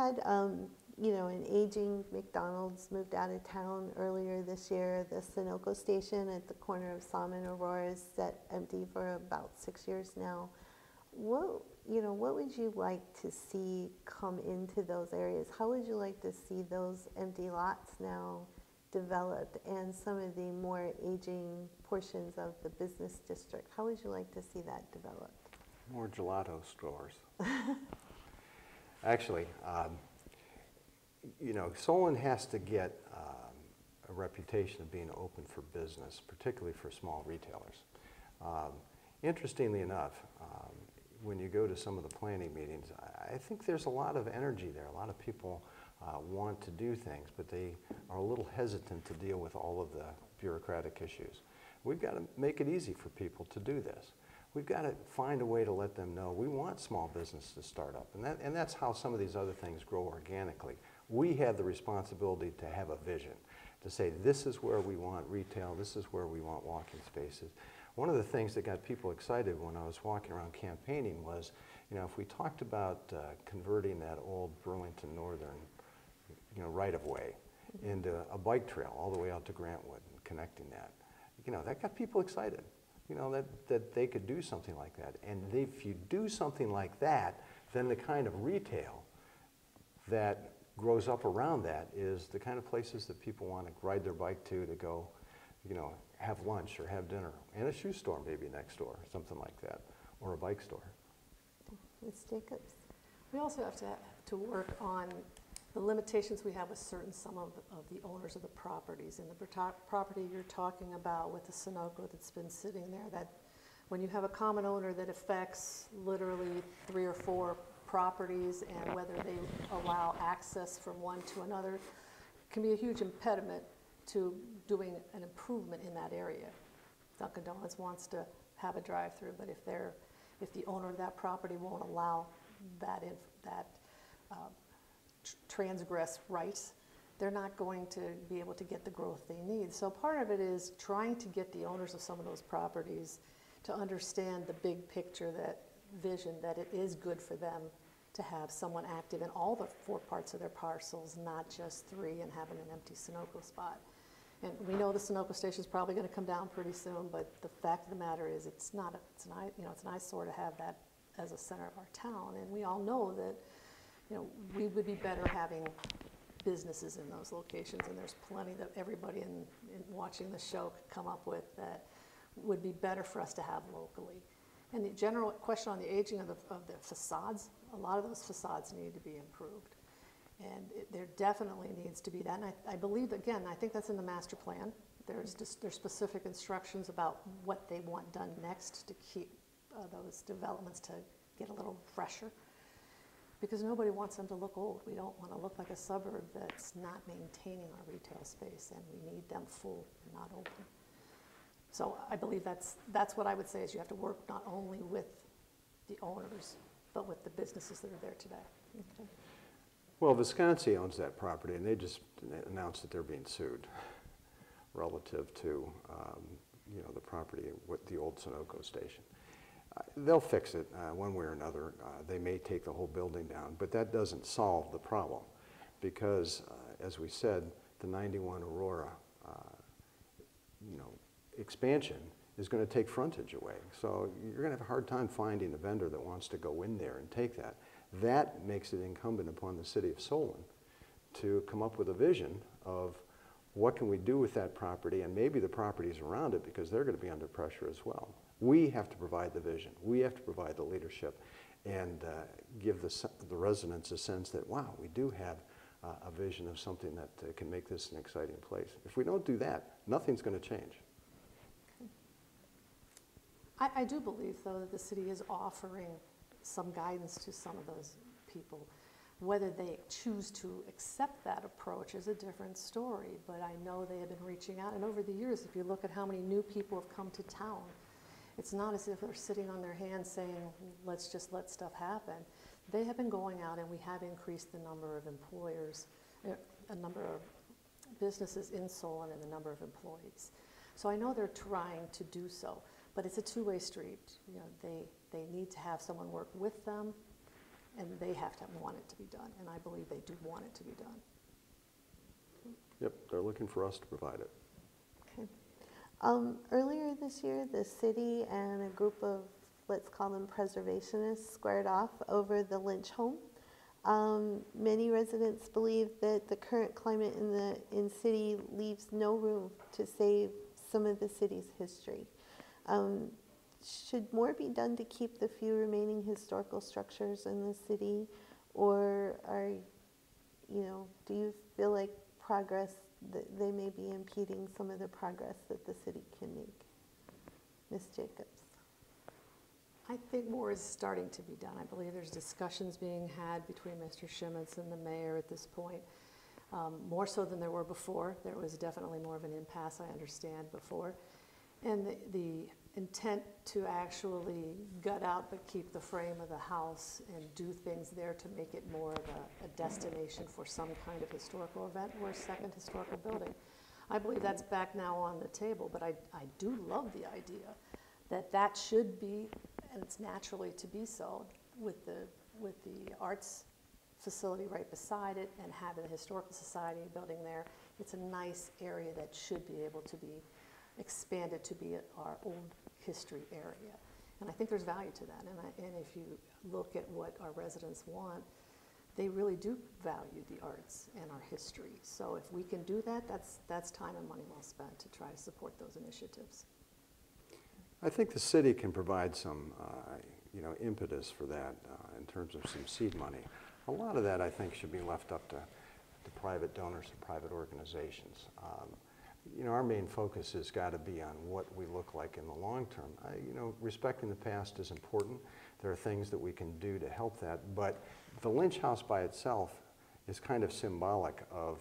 had, you know, an aging McDonald's moved out of town earlier this year. The Sunoco station at the corner of Salmon and Aurora is set empty for about 6 years now. What, you know, what would you like to see come into those areas? How would you like to see those empty lots now developed and some of the more aging portions of the business district? How would you like to see that developed? More gelato stores. Actually, you know, Solon has to get a reputation of being open for business, particularly for small retailers. Interestingly enough, when you go to some of the planning meetings, I think there's a lot of energy there. A lot of people want to do things, but they are a little hesitant to deal with all of the bureaucratic issues. We've got to make it easy for people to do this. We've got to find a way to let them know we want small business to start up, and that's how some of these other things grow organically. We have the responsibility to have a vision, to say this is where we want retail, this is where we want walking spaces. One of the things that got people excited when I was walking around campaigning was, you know, if we talked about converting that old Burlington Northern, you know, right-of-way into a bike trail all the way out to Grantwood and connecting that, you know, that got people excited. You know, that they could do something like that. And if you do something like that, then the kind of retail that grows up around that is the kind of places that people want to ride their bike to go, you know, have lunch or have dinner. And a shoe store maybe next door, something like that, or a bike store. Ms. Jacobs? We also have to work on the limitations we have with some of the owners of the properties. And the property you're talking about with the Sunoco that's been sitting there, that when you have a common owner that affects literally 3 or 4 properties, and whether they allow access from one to another, can be a huge impediment to doing an improvement in that area. Dunkin' Donuts wants to have a drive-through, but if the owner of that property won't allow that transgress rights, they're not going to be able to get the growth they need. So part of it is trying to get the owners of some of those properties to understand the big picture, that vision, that it is good for them to have someone active in all the 4 parts of their parcels, not just 3 and having an empty Sunoco spot. And we know the Sunoco station is probably going to come down pretty soon, but the fact of the matter is it's an eyesore to have that as a center of our town. And we all know that, you know, we would be better having businesses in those locations, and there's plenty that everybody in watching the show could come up with that would be better for us to have locally. And the general question on the aging of the facades, a lot of those facades need to be improved. And there definitely needs to be that. And I believe, again, I think that's in the master plan. There's specific instructions about what they want done next to keep those developments to get a little fresher. Because nobody wants them to look old. We don't want to look like a suburb that's not maintaining our retail space, and we need them full and not open. So I believe that's what I would say, is you have to work not only with the owners, but with the businesses that are there today. Okay. Well, Visconsi owns that property, and they just announced that they're being sued relative to you know, the property with the old Sunoco station. They'll fix it one way or another. They may take the whole building down, but that doesn't solve the problem, because as we said, the 91 Aurora you know, expansion is going to take frontage away. So you're going to have a hard time finding a vendor that wants to go in there and take that. That makes it incumbent upon the city of Solon to come up with a vision of what can we do with that property, and maybe the properties around it, because they're going to be under pressure as well. We have to provide the vision. We have to provide the leadership, and give the residents a sense that, wow, we do have a vision of something that can make this an exciting place. If we don't do that, nothing's going to change. I do believe, though, that the city is offering some guidance to some of those people. Whether they choose to accept that approach is a different story, but I know they have been reaching out. And over the years, if you look at how many new people have come to town, it's not as if they're sitting on their hands saying, let's just let stuff happen. They have been going out, and we have increased the number of employers, a number of businesses in Solon, and the number of employees. So I know they're trying to do so, but it's a two-way street. You know, they need to have someone work with them and they have to want it to be done, and I believe they do want it to be done. Yep, they're looking for us to provide it. Okay. Earlier this year, the city and a group of, let's call them preservationists, squared off over the Lynch home. Many residents believe that the current climate in city leaves no room to save some of the city's history. Should more be done to keep the few remaining historical structures in the city, or do you feel like progress, that they may be impeding some of the progress that the city can make? Ms. Jacobs. I think more is starting to be done. I believe there's discussions being had between Mr. Shimitz and the mayor at this point, more so than there were before. There was definitely more of an impasse, I understand, before. And the intent to actually gut out but keep the frame of the house and do things there to make it more of a destination for some kind of historical event or a second historical building. I believe that's back now on the table, but I do love the idea that should be, and it's naturally to be so, with the arts facility right beside it and having the historical society building there. It's a nice area that should be able to be expanded to be our old history area. And I think there's value to that. And if you look at what our residents want, they really do value the arts and our history. So if we can do that, that's time and money well spent to try to support those initiatives. I think the city can provide some impetus for that in terms of some seed money. A lot of that, I think, should be left up to private donors and private organizations. Our main focus has got to be on what we look like in the long term. Respecting the past is important. There are things that we can do to help that, but the Lynch House by itself is kind of symbolic of,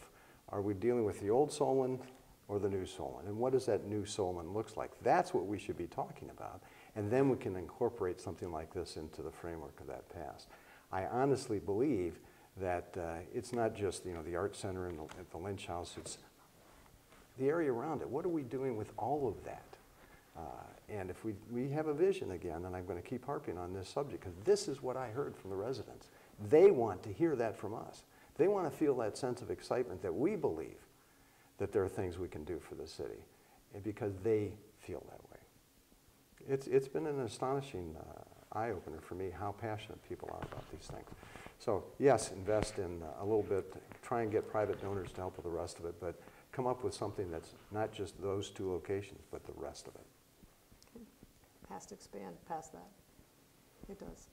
are we dealing with the old Solon or the new Solon? And what does that new Solon look like? That's what we should be talking about. And then we can incorporate something like this into the framework of that past. I honestly believe that it's not just the Art Center and the Lynch House, it's the area around it. What are we doing with all of that? And if we have a vision again, and I'm going to keep harping on this subject, because this is what I heard from the residents. They want to hear that from us. They want to feel that sense of excitement that we believe that there are things we can do for the city, and because they feel that way. It's been an astonishing eye-opener for me how passionate people are about these things. So yes, invest in a little bit, try and get private donors to help with the rest of it, but come up with something that's not just those two locations, but the rest of it. Has to expand past that. It does.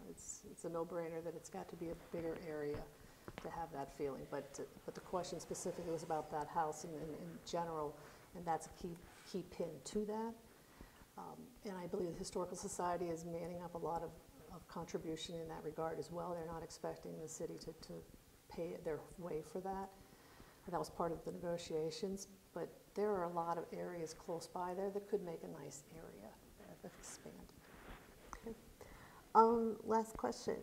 It's a no-brainer that it's got to be a bigger area to have that feeling. But the question specifically was about that house in general, and that's a key pin to that. And I believe the Historical Society is manning up a lot of contribution in that regard as well. They're not expecting the city to pay their way for that. That was part of the negotiations, but there are a lot of areas close by there that could make a nice area if expanded. Okay. Last question.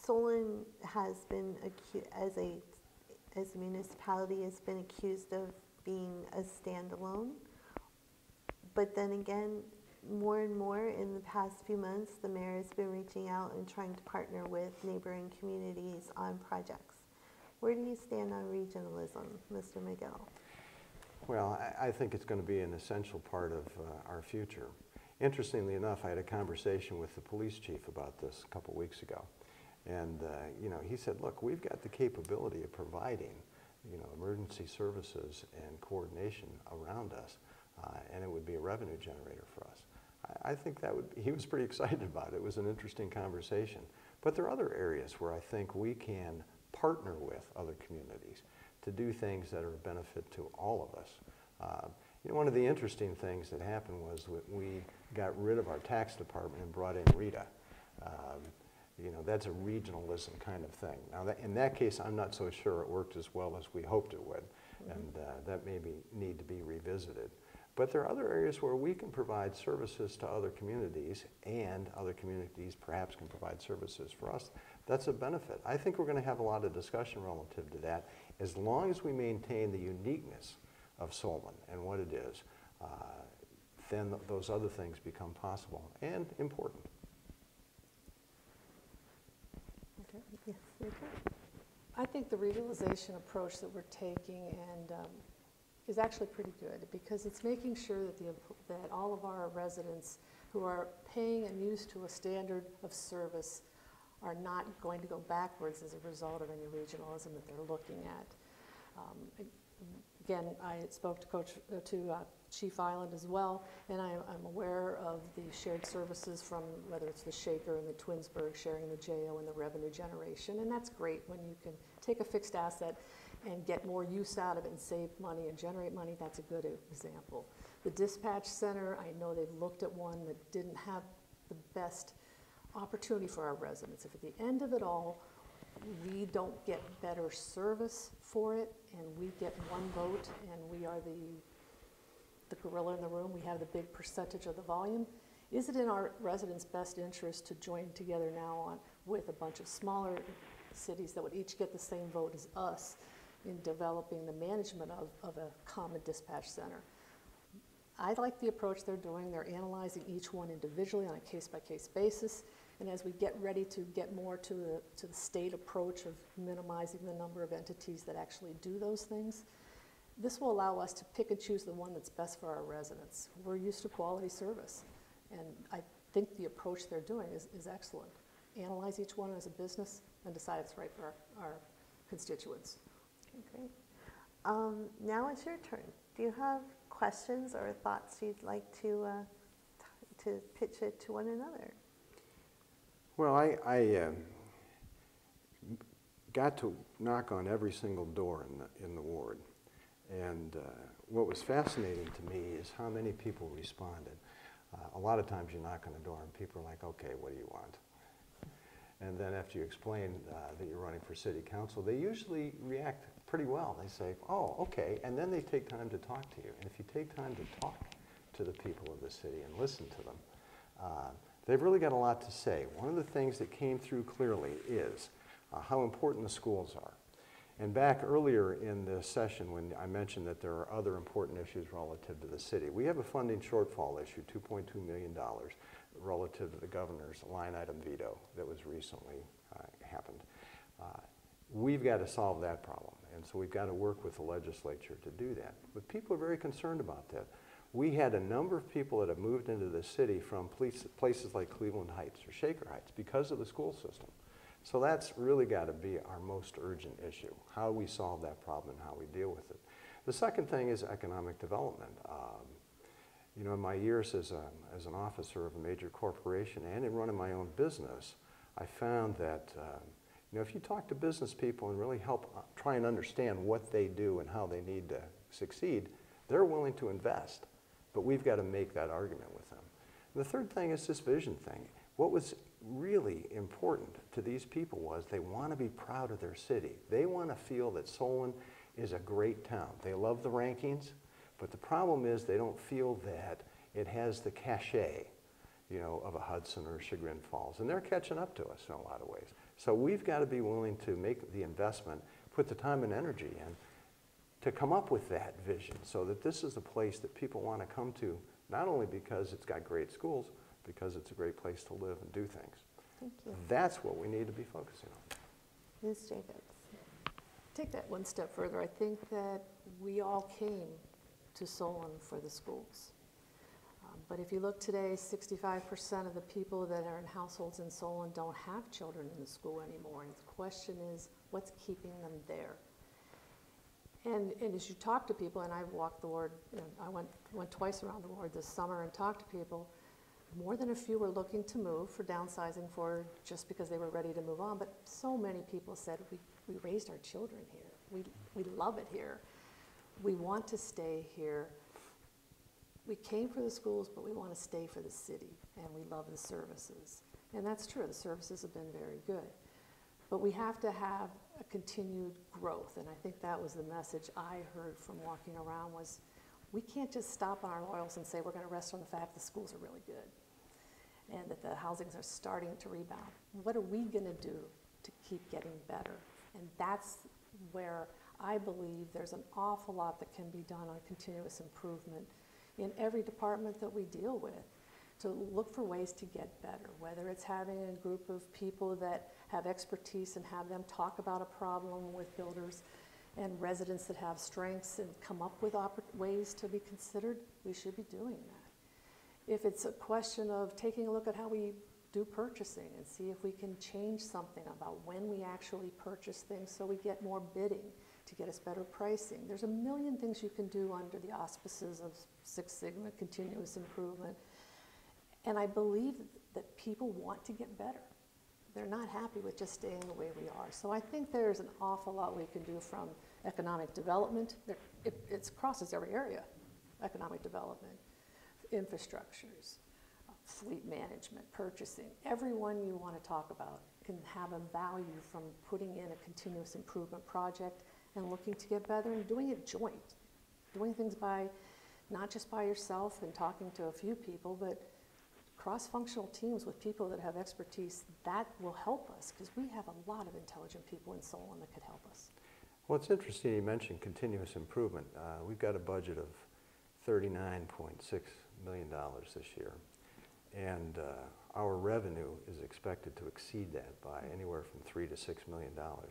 Solon has been as a municipality has been accused of being a standalone, but then again, more and more in the past few months, the mayor has been reaching out and trying to partner with neighboring communities on projects. Where do you stand on regionalism, Mr. Miguel? Well, I think it's going to be an essential part of our future. Interestingly enough, I had a conversation with the police chief about this a couple weeks ago. And, he said, look, we've got the capability of providing, emergency services and coordination around us, and it would be a revenue generator for us. I think he was pretty excited about it. It was an interesting conversation. But there are other areas where I think we can partner with other communities to do things that are of benefit to all of us. One of the interesting things that happened was we got rid of our tax department and brought in Rita. That's a regionalism kind of thing. Now, in that case, I'm not so sure it worked as well as we hoped it would, and that may need to be revisited. But there are other areas where we can provide services to other communities, and other communities perhaps can provide services for us. That's a benefit. I think we're going to have a lot of discussion relative to that, as long as we maintain the uniqueness of Solon and what it is, then those other things become possible and important. Yes, Rachel? I think the regionalization approach that we're taking and is actually pretty good because it's making sure that that all of our residents who are paying and used to a standard of service are not going to go backwards as a result of any regionalism that they're looking at. Again, I spoke to Chief Island as well, and I'm aware of the shared services from whether it's the Shaker and the Twinsburg sharing the JO and the revenue generation, and that's great when you can take a fixed asset and get more use out of it and save money and generate money. That's a good example. The dispatch center, I know they've looked at one that didn't have the best opportunity for our residents. If at the end of it all, we don't get better service for it and we get one vote and we are the gorilla in the room, we have the big percentage of the volume, is it in our residents' best interest to join together now with a bunch of smaller cities that would each get the same vote as us in developing the management of a common dispatch center? I like the approach they're doing. They're analyzing each one individually on a case-by-case basis. And as we get ready to get more to the state approach of minimizing the number of entities that actually do those things, this will allow us to pick and choose the one that's best for our residents. We're used to quality service. And I think the approach they're doing is excellent. Analyze each one as a business and decide it's right for our constituents. Okay, great. Now it's your turn. Do you have questions or thoughts you'd like to pitch it to one another? Well, I got to knock on every single door in the ward. And what was fascinating to me is how many people responded. A lot of times you knock on the door and people are like, okay, what do you want? And then after you explain that you're running for city council, they usually react pretty well. They say, oh, okay, and then they take time to talk to you. And if you take time to talk to the people of the city and listen to them, they've really got a lot to say. One of the things that came through clearly is how important the schools are. And back earlier in the session when I mentioned that there are other important issues relative to the city, we have a funding shortfall issue, $2.2 million, relative to the governor's line item veto that was recently happened. We've got to solve that problem, and so we've got to work with the legislature to do that. But people are very concerned about that. We had a number of people that have moved into the city from places like Cleveland Heights or Shaker Heights because of the school system. So that's really got to be our most urgent issue, how we solve that problem and how we deal with it. The second thing is economic development. You know, in my years as an officer of a major corporation and in running my own business, I found that you know, if you talk to business people and really help try and understand what they do and how they need to succeed, they're willing to invest. But we've got to make that argument with them. And the third thing is this vision thing. What was really important to these people was they want to be proud of their city. They want to feel that Solon is a great town. They love the rankings, but the problem is they don't feel that it has the cachet, you know, of a Hudson or Chagrin Falls. And they're catching up to us in a lot of ways. So we've got to be willing to make the investment, put the time and energy in, to come up with that vision so that this is a place that people want to come to, not only because it's got great schools, because it's a great place to live and do things. Thank you. That's what we need to be focusing on. Ms. Jacobs. Take that one step further. I think that we all came to Solon for the schools. But if you look today, 65% of the people that are in households in Solon don't have children in the school anymore. And the question is, what's keeping them there? And as you talk to people, and I've walked the ward, you know, I went twice around the ward this summer and talked to people, more than a few were looking to move for downsizing for just because they were ready to move on. But so many people said, we raised our children here. We love it here. We want to stay here. We came for the schools, but we want to stay for the city, and we love the services. And that's true, the services have been very good. But we have to have a continued growth, and I think that was the message I heard from walking around was, we can't just stop on our laurels and say we're going to rest on the fact the schools are really good and that the housings are starting to rebound. What are we going to do to keep getting better? And that's where I believe there's an awful lot that can be done on continuous improvement in every department that we deal with. to look for ways to get better, whether it's having a group of people that have expertise and have them talk about a problem with builders, and residents that have strengths and come up with ways to be considered. We should be doing that. If it's a question of taking a look at how we do purchasing and see if we can change something about when we actually purchase things so we get more bidding to get us better pricing. There's a million things you can do under the auspices of Six Sigma, continuous improvement. And I believe that people want to get better. They're not happy with just staying the way we are. So I think there's an awful lot we can do from economic development. It crosses every area. Economic development, infrastructures, fleet management, purchasing. Everyone you want to talk about can have a value from putting in a continuous improvement project and looking to get better and doing it joint. Doing things by, not just by yourself and talking to a few people, but cross-functional teams with people that have expertise. That will help us because we have a lot of intelligent people in Solon that could help us. Well, it's interesting you mentioned continuous improvement. We've got a budget of $39.6 million this year, and our revenue is expected to exceed that by anywhere from $3 to $6 million. What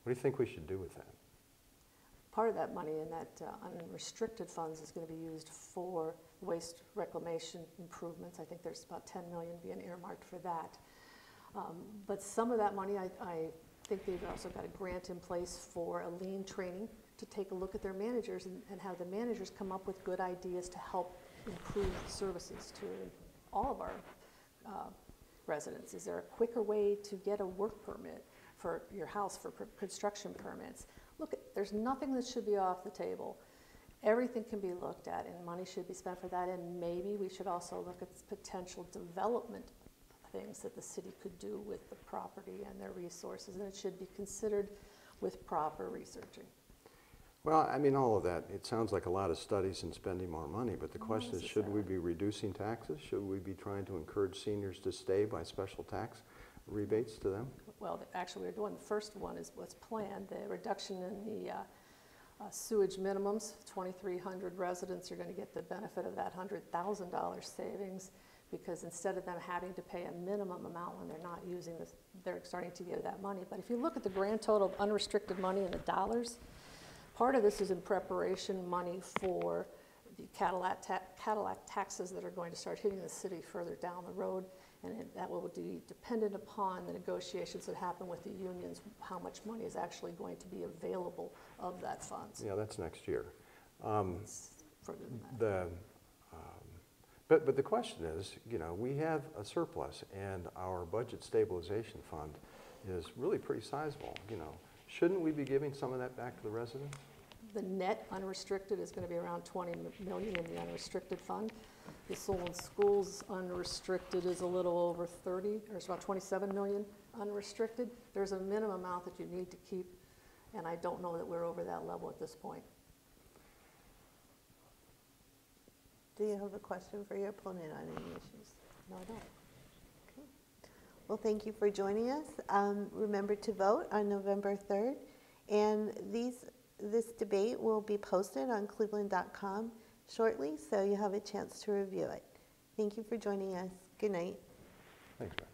do you think we should do with that? Part of that money in that unrestricted funds is going to be used for waste reclamation improvements. I think there's about $10 million being earmarked for that. But some of that money, I think they've also got a grant in place for a lean training to take a look at their managers and have the managers come up with good ideas to help improve services to all of our residents. Is there a quicker way to get a work permit for your house, for construction permits? Look, there's nothing that should be off the table. Everything can be looked at, and money should be spent for that, and maybe we should also look at potential development things that the city could do with the property and their resources, and it should be considered with proper researching. Well, I mean, all of that, it sounds like a lot of studies and spending more money, but the question is, should we be reducing taxes? Should we be trying to encourage seniors to stay by special tax rebates to them? Well, actually, we're doing the first one is what's planned, the reduction in the sewage minimums. 2,300 residents are going to get the benefit of that $100,000 savings, because instead of them having to pay a minimum amount when they're not using this, they're starting to give that money. But if you look at the grand total of unrestricted money in the dollars, part of this is in preparation money for the Cadillac taxes that are going to start hitting the city further down the road, and that will be dependent upon the negotiations that happen with the unions, how much money is actually going to be available of that funds. Yeah, that's next year. It's further than that. But the question is, you know, we have a surplus, and our budget stabilization fund is really pretty sizable. You know, shouldn't we be giving some of that back to the residents? The net unrestricted is going to be around 20 million in the unrestricted fund. The Solon Schools unrestricted is a little over 30, or it's about 27 million unrestricted. There's a minimum amount that you need to keep, and I don't know that we're over that level at this point. Do you have a question for your opponent on any issues? No, I don't. Okay. Well, thank you for joining us. Remember to vote on November 3rd, and this debate will be posted on cleveland.com shortly, so you have a chance to review it. Thank you for joining us. Good night. Thanks, Beth.